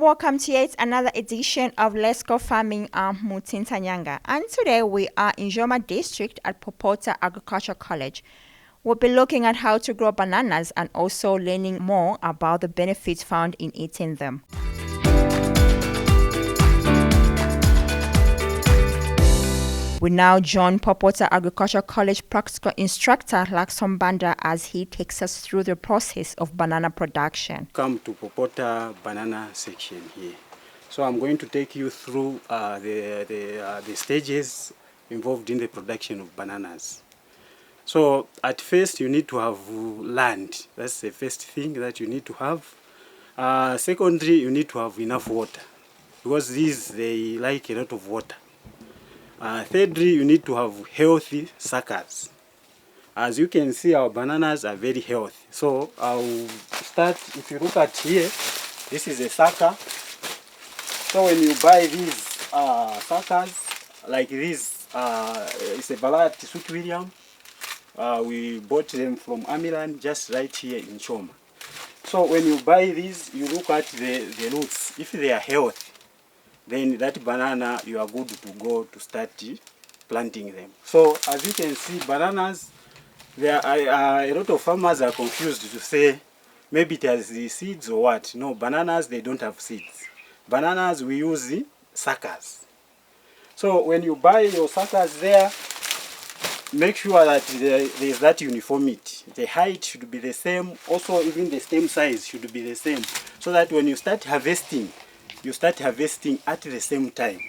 welcome to yet another edition of Let's Go Farming. I'm Mutinta Nyanga, and today we are in Joma District at Popota College. We'll be looking at how to grow bananas and also learning more about the benefits found in eating them. We now join Popota Agricultural College practical instructor Lakson Banda as he takes us through the process of banana production. Come to Popota banana section here. So I'm going to take you through the stages involved in the production of bananas. So at first you need to have land. That's the first thing that you need to have. Secondly, you need to have enough water, because they like a lot of water. Thirdly, you need to have healthy suckers. As you can see, our bananas are very healthy. So I'll start, if you look at here, this is a sucker. So when you buy these suckers, like this, it's a variety Sweet William. We bought them from Amiland, just right here in Choma. So when you buy these, you look at the roots. If they are healthy, then that banana, you are good to go to start planting them. So as you can see, bananas, there are a lot of farmers are confused to say maybe it has the seeds or what. No, bananas, they don't have seeds. Bananas, we use the suckers. So when you buy your suckers there, make sure that there is that uniformity. The height should be the same. Also, even the stem size should be the same, so that when you start harvesting, you start harvesting at the same time.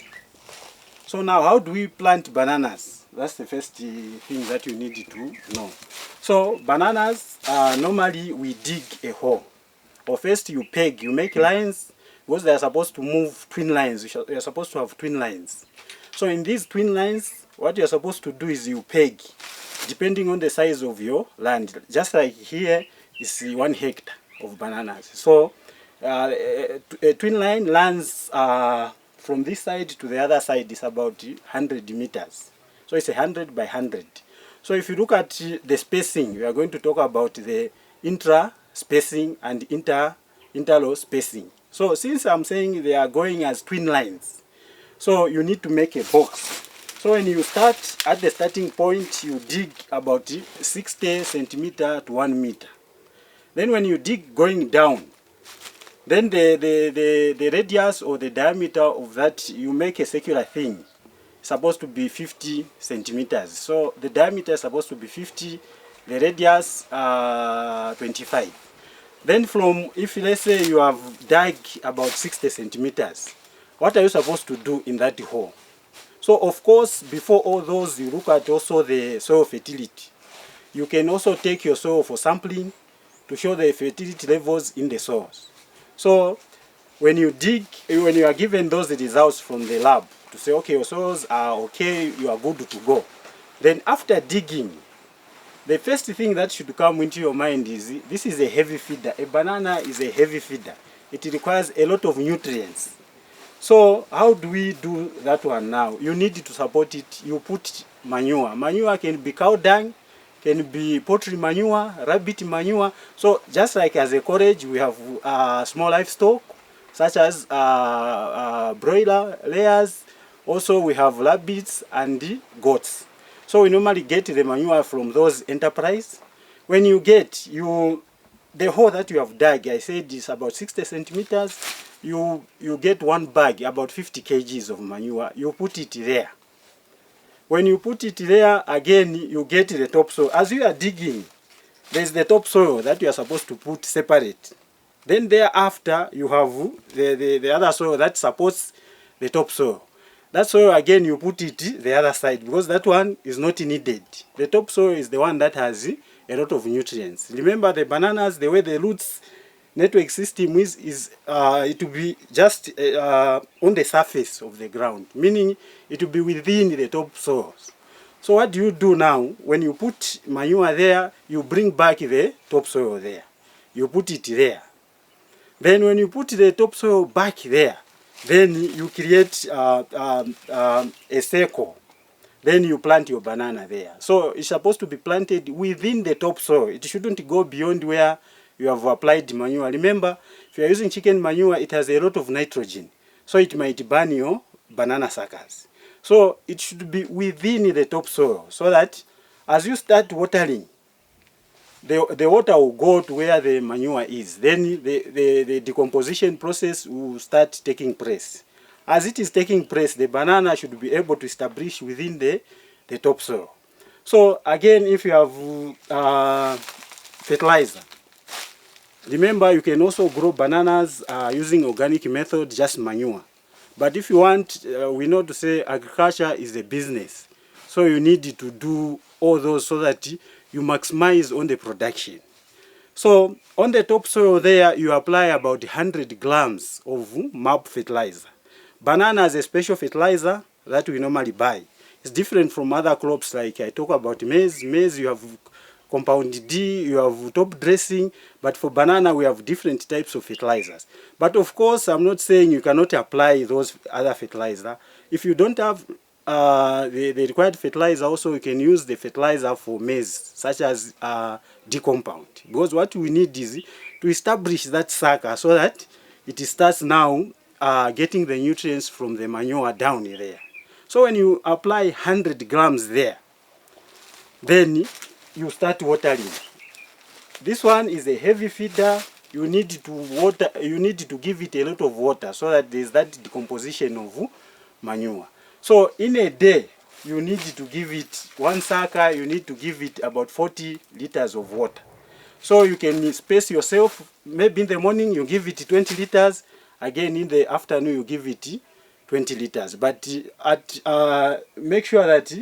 So now, how do we plant bananas? That's the first thing that you need to know. So bananas, normally we dig a hole. Or first you peg, you make lines, because they are supposed to move twin lines. You are supposed to have twin lines. So in these twin lines, what you are supposed to do is you peg, depending on the size of your land. Just like here is 1 hectare of bananas. So a twin line lands from this side to the other side is about 100 meters. So it's 100 by 100. So if you look at the spacing, we are going to talk about the intra-spacing and interlow spacing. So since I'm saying they are going as twin lines, so you need to make a box. So when you start at the starting point, you dig about 60 centimeter to 1 meter. Then when you dig going down, then the radius or the diameter of that, you make a circular thing. It's supposed to be 50 centimeters. So the diameter is supposed to be 50, the radius 25. Then from, if let's say you have dug about 60 centimeters, what are you supposed to do in that hole? So of course, before all those, you look at also the soil fertility. You can also take your soil for sampling to show the fertility levels in the soils. So when you dig, when you are given those results from the lab to say, okay, your soils are okay, you are good to go. Then after digging, the first thing that should come into your mind is, this is a heavy feeder. A banana is a heavy feeder. It requires a lot of nutrients. So how do we do that one now? You need to support it. You put manure. Manure can be cow dung, can be poultry manure, rabbit manure. So just like as a college, we have small livestock, such as broiler layers. Also we have rabbits and goats. So we normally get the manure from those enterprises. When you get, the hole that you have dug, I said is about 60 centimeters. You get 1 bag, about 50 kgs of manure. You put it there. When you put it there, again, you get the topsoil. As you are digging, there's the topsoil that you are supposed to put separate. Then thereafter, you have the other soil that supports the topsoil. That soil, again, you put it the other side, because that one is not needed. The topsoil is the one that has a lot of nutrients. Remember, the bananas, the way the roots network system is it will be just on the surface of the ground, meaning it will be within the topsoils. So what do you do now? When you put manure there, you bring back the topsoil there. You put it there. Then when you put the topsoil back there, then you create a circle. Then you plant your banana there. So it's supposed to be planted within the topsoil. It shouldn't go beyond where you have applied manure. Remember, If you are using chicken manure, it has a lot of nitrogen, so it might burn your banana suckers. So it should be within the topsoil, so that as you start watering, the water will go to where the manure is. Then the decomposition process will start taking place. As it is taking place, the banana should be able to establish within the topsoil. So again, if you have fertilizer, remember you can also grow bananas using organic method, just manure. But if you want, we know to say agriculture is a business. So you need to do all those so that you maximize on the production. So on the topsoil there, you apply about 100 grams of MAP fertilizer. Banana is a special fertilizer that we normally buy. It's different from other crops, like I talk about maize. Maize, you have compound D, you have top dressing, but for banana we have different types of fertilizers. But of course, I'm not saying you cannot apply those other fertilizer. If you don't have the required fertilizer, also you can use the fertilizer for maize, such as D compound. Because what we need is to establish that sucker so that it starts now getting the nutrients from the manure down there. So when you apply 100 grams there, then you start watering. This one is a heavy feeder. You need to water. You need to give it a lot of water so that there is that decomposition of manure. So in a day, you need to give it one sucker. You need to give it about 40 liters of water. So you can space yourself. Maybe in the morning you give it 20 liters. Again in the afternoon you give it 20 liters. But make sure that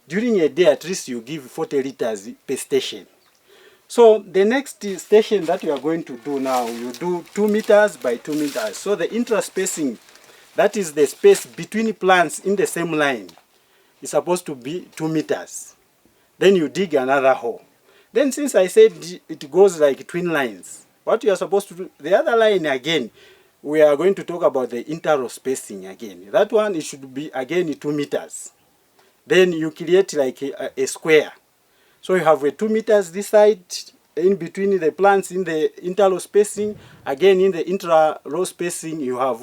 during a day at least you give 40 liters per station. So the next station that you are going to do now, you do 2 meters by 2 meters. So the interspacing, that is the space between plants in the same line, is supposed to be 2 meters. Then you dig another hole. Then since I said it goes like twin lines, what you are supposed to do, the other line again, we are going to talk about the interrow spacing again. That one, it should be again 2 meters. Then you create like a square. So you have a 2 meters this side, in between the plants in the interrow spacing. Again in the intra-row spacing you have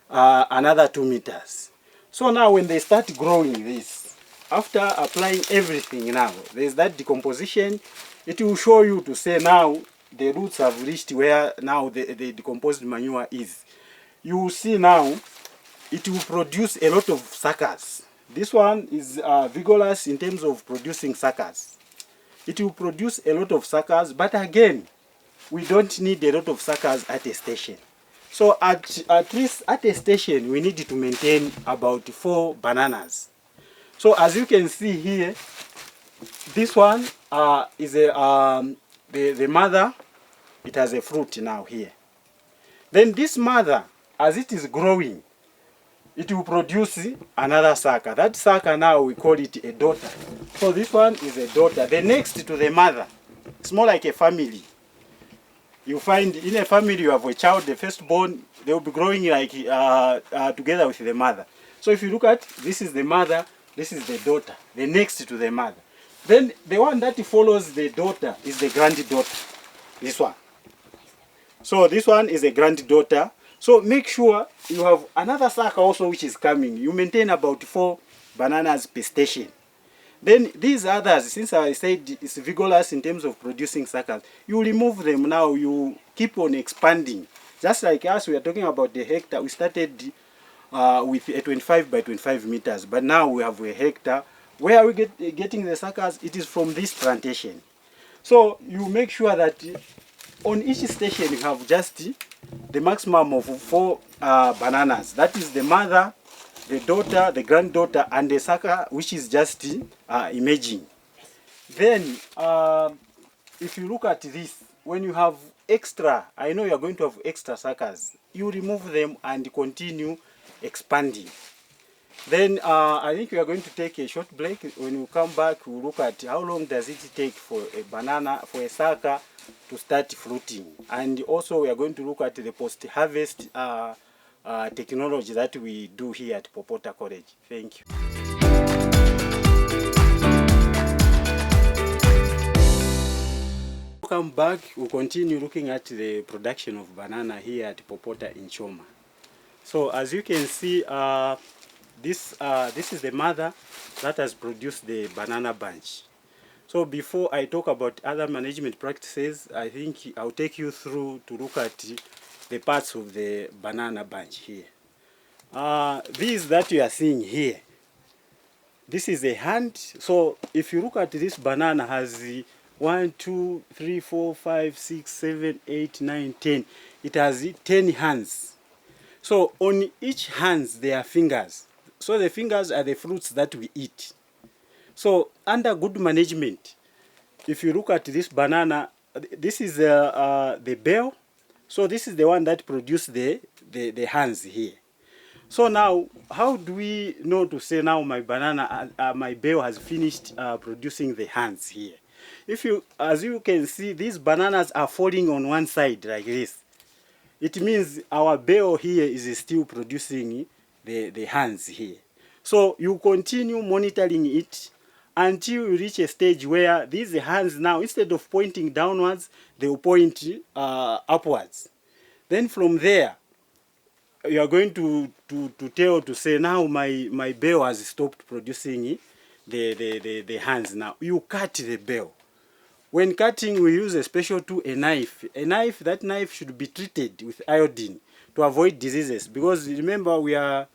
another 2 meters. So now when they start growing this, after applying everything now, there is that decomposition. It will show you to say now the roots have reached where now the decomposed manure is. You will see now it will produce a lot of suckers. This one is vigorous in terms of producing suckers. It will produce a lot of suckers, but again, we don't need a lot of suckers at a station. So at least at a station, we need to maintain about 4 bananas. So as you can see here, this one is the mother. It has a fruit now here. Then this mother, as it is growing, it will produce another sucker. That sucker now we call it a daughter. So this one is a daughter. The next to the mother, it's more like a family. You find in a family you have a child, the firstborn, they will be growing like together with the mother. So if you look at, this is the mother, this is the daughter, the next to the mother. Then the one that follows the daughter is the granddaughter, this one. So this one is a granddaughter. So make sure you have another sucker also which is coming. You maintain about 4 bananas per station. Then these others, since I said it's vigorous in terms of producing suckers, you remove them now, you keep on expanding. Just like us, we are talking about the hectare. We started with a 25 by 25 meters, but now we have a hectare. Where are we getting the suckers? It is from this plantation. So you make sure that on each station you have just the maximum of 4 bananas. That is the mother, the daughter, the granddaughter, and the sucker, which is just emerging. Then, if you look at this, when you have extra, I know you are going to have extra suckers, you remove them and continue expanding. Then I think we are going to take a short break. When we come back, we'll look at how long does it take for a banana, for a sucker to start fruiting. And also we are going to look at the post-harvest technology that we do here at Popota College. Thank you. Welcome back. We'll continue looking at the production of banana here at Popota in Choma. So as you can see, this is the mother that has produced the banana bunch. So before I talk about other management practices, I think I'll take you through to look at the parts of the banana bunch here. These that you are seeing here, this is a hand. So if you look at this banana has 1, 2, 3, 4, 5, 6, 7, 8, 9, 10. It has 10 hands. So on each hands there are fingers. So the fingers are the fruits that we eat. So under good management, if you look at this banana, this is the bell. So this is the one that produces the hands here. So now, how do we know to say now my banana, my bell has finished producing the hands here? If you, as you can see, these bananas are falling on one side like this. It means our bell here is still producing the hands here. So you continue monitoring it until you reach a stage where these hands now, instead of pointing downwards, they will point upwards. Then from there, you are going to say now my bell has stopped producing the hands now. You cut the bell. When cutting, we use a special tool, a knife. That knife should be treated with iodine to avoid diseases. Because remember, we are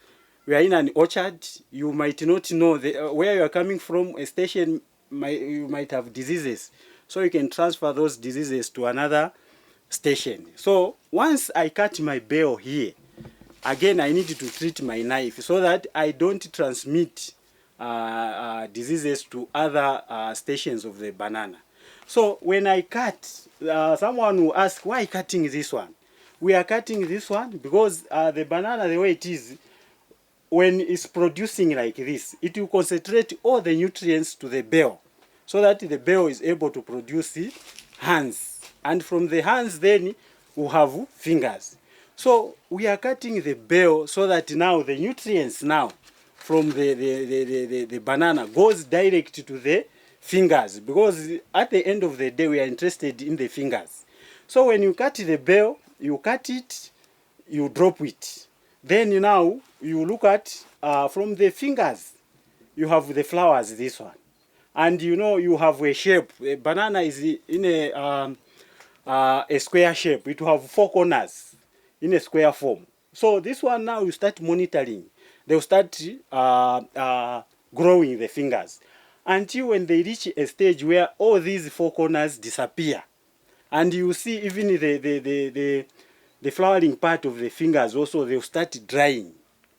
in an orchard. You might not know where you are coming from. A station, you might have diseases. So you can transfer those diseases to another station. So once I cut my bell here, again, I need to treat my knife so that I don't transmit diseases to other stations of the banana. So when I cut, someone will ask, why cutting this one? We are cutting this one because the banana, the way it is, when it's producing like this, it will concentrate all the nutrients to the bell so that the bell is able to produce hands. And from the hands, then we'll have fingers. So we are cutting the bell so that now the nutrients now from the banana goes direct to the fingers, because at the end of the day we are interested in the fingers. So when you cut the bell, you cut it, you drop it. Then now you look at from the fingers, you have the flowers, this one. And you know you have a shape. A banana is in a square shape. It will have 4 corners in a square form. So this one now you start monitoring. They'll start growing the fingers until when they reach a stage where all these 4 corners disappear. And you see even the flowering part of the fingers also, they'll start drying.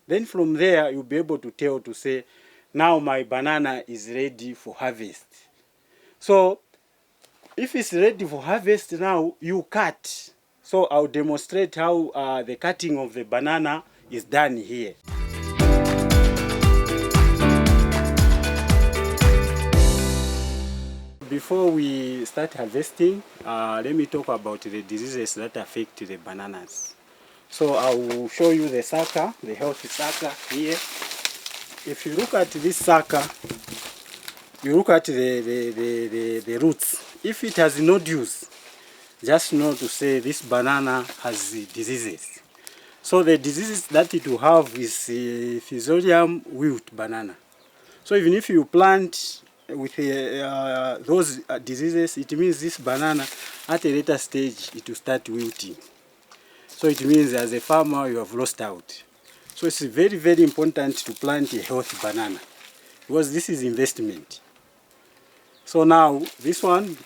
Then from there you'll be able to tell, to say, now my banana is ready for harvest. So if it's ready for harvest now, you cut. So I'll demonstrate how the cutting of the banana is done here. Before we start harvesting, let me talk about the diseases that affect the bananas. So I will show you the sucker, the healthy sucker here. If you look at this sucker, you look at the roots. If it has nodules, just know to say this banana has diseases. So the diseases that it will have is Fusarium wilt banana. So even if you plant with those diseases, it means this banana at a later stage it will start wilting. So it means as a farmer you have lost out. So it's very, very important to plant a healthy banana because this is investment. So now this one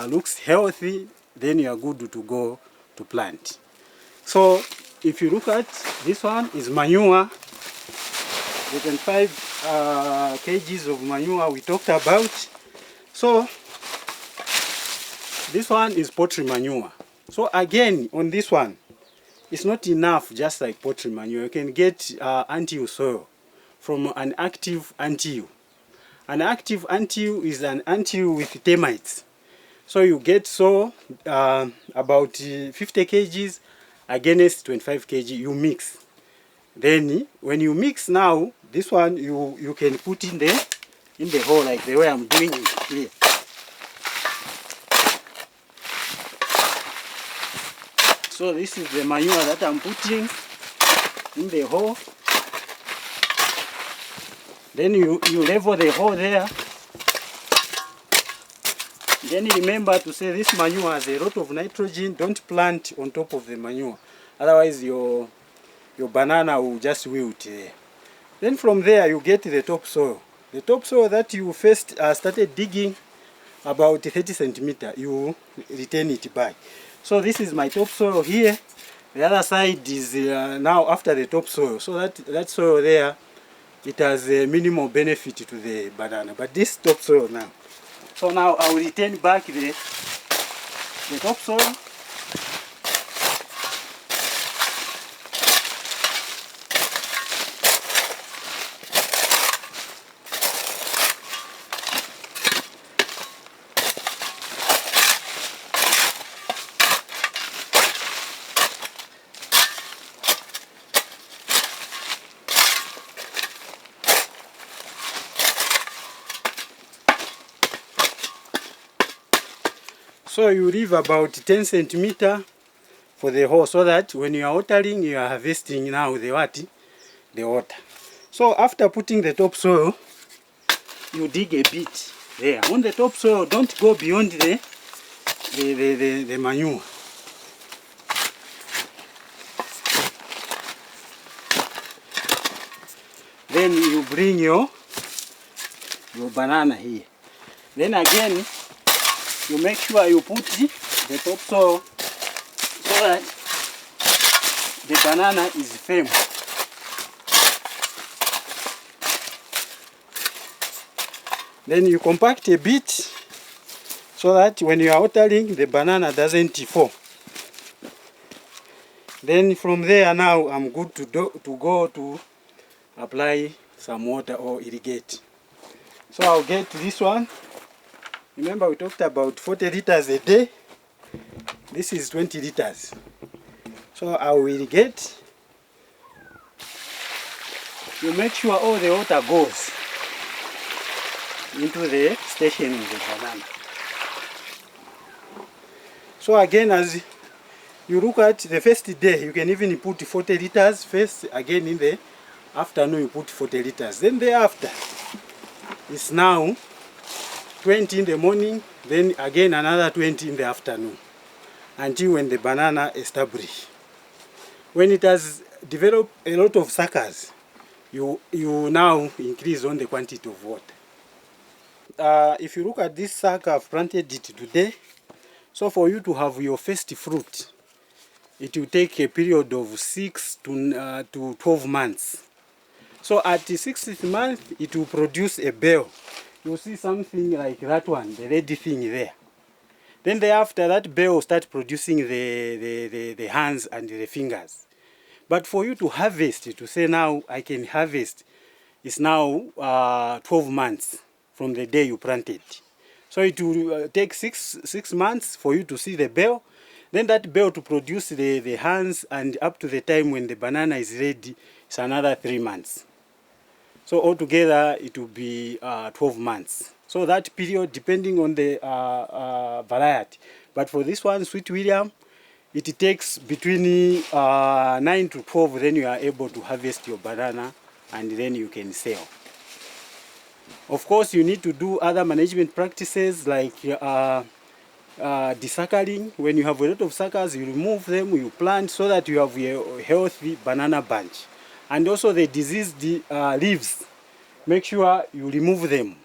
looks healthy, then you are good to go to plant. So if you look at this one is manure. 5 kgs of manure we talked about. So this one is poultry manure. So again on this one, it's not enough just like poultry manure. You can get anti soil from an active anti. An active anti is an anti with termites. So you get about 50 kgs against 25 kg, you mix. Then when you mix now, this one you can put in the hole like the way I'm doing it here. So this is the manure that I'm putting in the hole. Then you level the hole there. Then remember to say this manure has a lot of nitrogen. Don't plant on top of the manure, otherwise your banana will just wilt there. Then from there you get the topsoil. The topsoil that you first started digging about 30 centimeters, you return it back. So this is my topsoil here. The other side is now after the topsoil. So that soil there, it has a minimal benefit to the banana. But this topsoil now. So now I will return back the topsoil. So you leave about 10 centimeters for the hole, so that when you are watering, you are harvesting now the what? The water. So after putting the topsoil, you dig a bit there. On the topsoil, don't go beyond the manure. Then you bring your banana here. Then again, you make sure you put the topsoil so that the banana is firm. Then you compact a bit so that when you are watering, the banana doesn't fall. Then from there now I'm good to go to apply some water or irrigate. So I'll get this one. Remember we talked about 40 liters a day. This is 20 liters. So I will irrigate. You make sure all the water goes into the station of the banana. So again, as you look at the first day, you can even put 40 liters first. Again in the afternoon you put 40 liters. Then thereafter, it's now 20 in the morning, then again another 20 in the afternoon, until when the banana establishes. When it has developed a lot of suckers, you now increase on the quantity of water. If you look at this sucker, I've planted it today. So for you to have your first fruit, it will take a period of 6 to 12 months. So at the 6th month, it will produce a bell. You'll see something like that one, the red thing there. Then thereafter, that bell will start producing the hands and the fingers. But for you to harvest, to say now I can harvest, is now 12 months from the day you planted. So it will take six months for you to see the bell. Then that bell to produce the hands, and up to the time when the banana is ready, it's another 3 months. So altogether it will be 12 months. So that period, depending on the variety. But for this one, Sweet William, it takes between 9 to 12, then you are able to harvest your banana and then you can sell. Of course, you need to do other management practices like desuckering. When you have a lot of suckers, you remove them, you plant so that you have a healthy banana bunch. And also the diseased leaves, make sure you remove them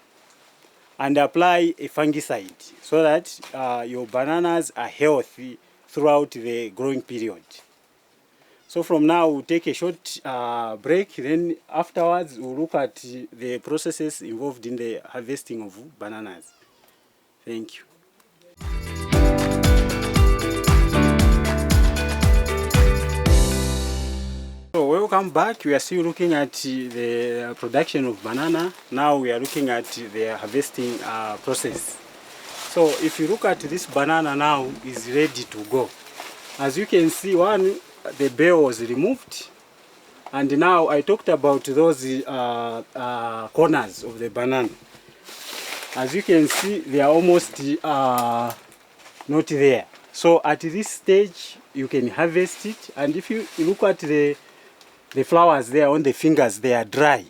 and apply a fungicide so that your bananas are healthy throughout the growing period. So from now we'll take a short break, then afterwards we'll look at the processes involved in the harvesting of bananas. Thank you. So welcome back. We are still looking at the production of banana. Now we are looking at the harvesting process. So if you look at this banana now, is ready to go. As you can see, the bell was removed, and now I talked about those corners of the banana. As you can see, they are almost not there. So at this stage, you can harvest it. And if you look at the flowers there on the fingers, they are dry.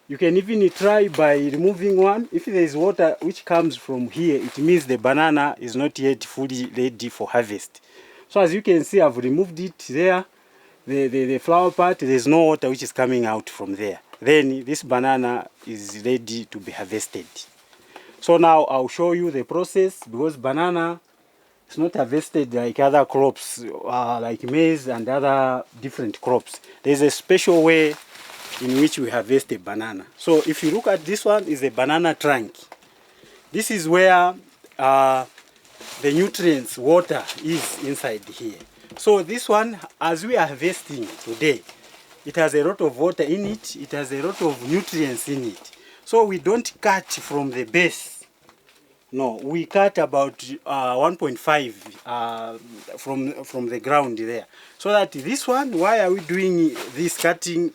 You can even try by removing one. If there is water which comes from here, it means the banana is not yet fully ready for harvest. So as you can see, I've removed it there. The flower part, there's no water which is coming out from there. Then this banana is ready to be harvested. So now I'll show you the process, because banana is not harvested like other crops, like maize and other different crops. There's a special way in which we harvest a banana. So if you look at this one, is a banana trunk. This is where the nutrients, water is inside here. So this one, as we are harvesting today, it has a lot of water in it, it has a lot of nutrients in it. So we don't cut from the base. No, we cut about 1.5 from the ground there. So that this one, why are we doing this cutting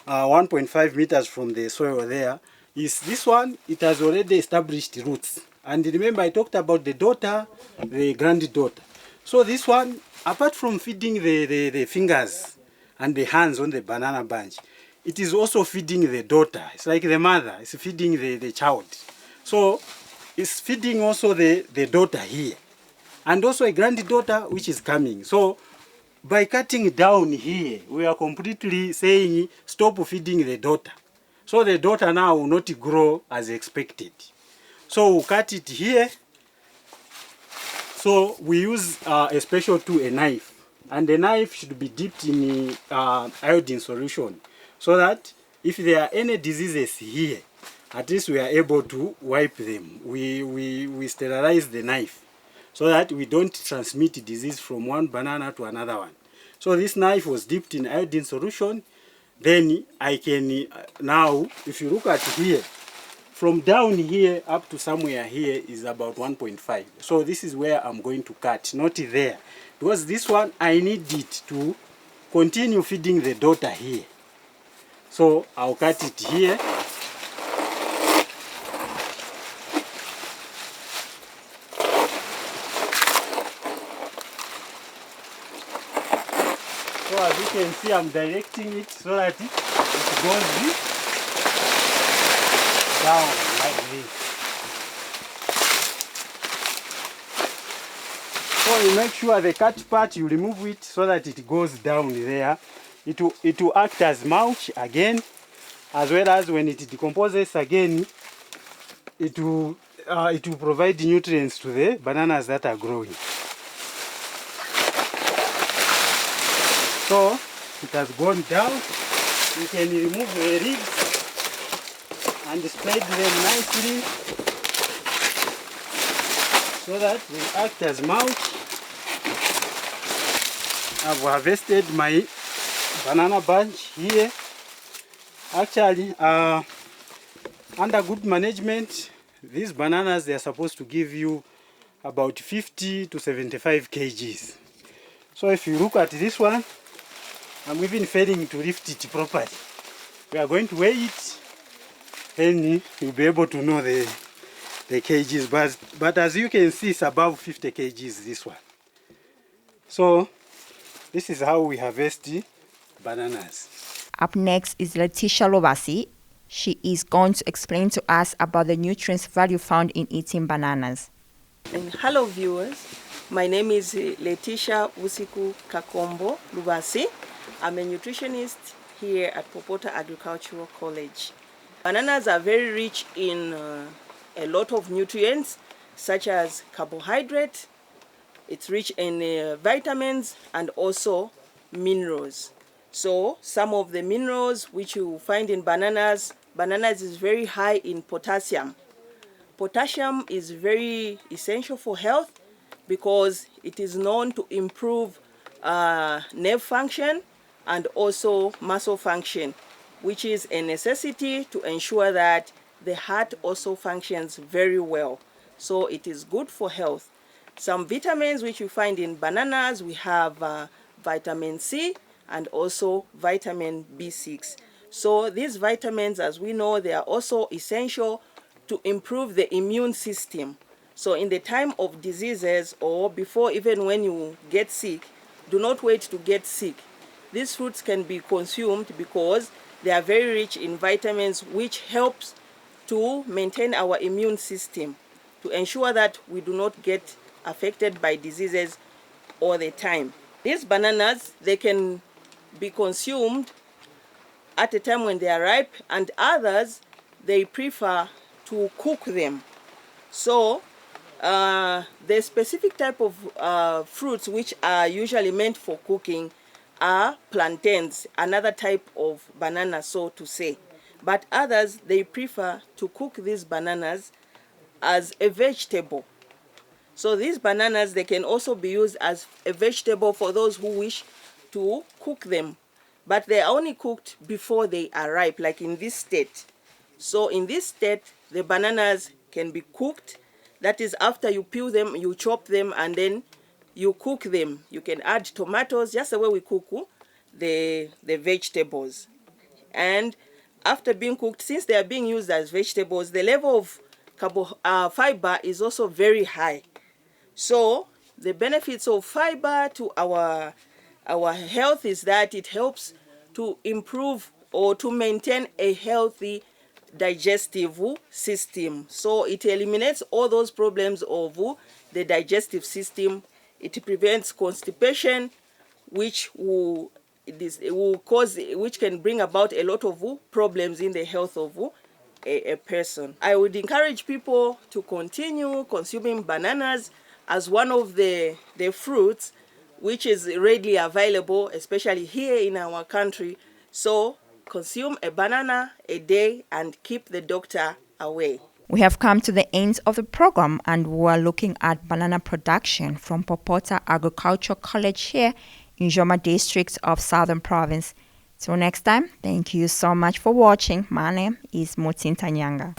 1.5 meters from the soil there, is this one, it has already established roots. And remember, I talked about the daughter, the granddaughter. So this one, apart from feeding the fingers and the hands on the banana bunch, it is also feeding the daughter. It's like the mother, it's feeding the child. So it's feeding also the daughter here. And also a granddaughter which is coming. So by cutting down here, we are completely saying stop feeding the daughter. So the daughter now will not grow as expected. So we'll cut it here. So we use a special tool, a knife. And the knife should be dipped in iodine solution, so that if there are any diseases here, at least we are able to wipe them. We sterilize the knife, so that we don't transmit disease from one banana to another one. So this knife was dipped in iodine solution. Then I can, now, if you look at here, from down here up to somewhere here is about 1.5. So this is where I'm going to cut, not there. Because this one, I need it to continue feeding the daughter here. So I'll cut it here. So as you can see, I'm directing it so that it goes down like this. So you make sure the cut part, you remove it so that it goes down there. It will act as mulch again, as well as when it decomposes again, it will provide nutrients to the bananas that are growing. So it has gone down. You can remove the ribs and spread them nicely so that they act as mulch. I've harvested my banana bunch here. Actually, under good management, these bananas, they are supposed to give you about 50 to 75 kgs. So if you look at this one, I'm even failing to lift it properly. We are going to weigh it, then you'll be able to know the kgs. But as you can see, it's above 50 kgs, this one. So this is how we harvest the bananas. Up next is Letitia Lobasi. She is going to explain to us about the nutrients value found in eating bananas. And hello viewers, my name is Letitia Usiku Kakombo Lubasi. I'm a nutritionist here at Popota Agricultural College. Bananas are very rich in a lot of nutrients such as carbohydrate. It's rich in vitamins and also minerals. So some of the minerals which you find in bananas is very high in potassium. Potassium is very essential for health because it is known to improve nerve function and also muscle function, which is a necessity to ensure that the heart also functions very well. So it is good for health. Some vitamins which you find in bananas, we have vitamin C and also vitamin B6. So these vitamins, as we know, they are also essential to improve the immune system. So in the time of diseases or before even when you get sick, do not wait to get sick. These fruits can be consumed because they are very rich in vitamins, which helps to maintain our immune system, to ensure that we do not get affected by diseases all the time. These bananas, they can be consumed at a time when they are ripe, and others, they prefer to cook them. So the specific type of fruits which are usually meant for cooking are plantains, another type of banana, so to say. But others, they prefer to cook these bananas as a vegetable. So these bananas, they can also be used as a vegetable for those who wish to cook them. But they are only cooked before they are ripe, like in this state. So in this state, the bananas can be cooked. That is, after you peel them, you chop them, and then you cook them. You can add tomatoes, just the way we cook the vegetables. And after being cooked, since they are being used as vegetables, the level of fiber is also very high. So the benefits of fiber to our health is that it helps to improve or to maintain a healthy digestive system. So it eliminates all those problems of the digestive system. It prevents constipation, which which can bring about a lot of problems in the health of a person. I would encourage people to continue consuming bananas as one of the fruits which is readily available, especially here in our country. So consume a banana a day and keep the doctor away. We have come to the end of the program, and we are looking at banana production from Popota Agricultural College here in Joma district of Southern Province. Till next time, thank you so much for watching. My name is Mutsinta Nyanga.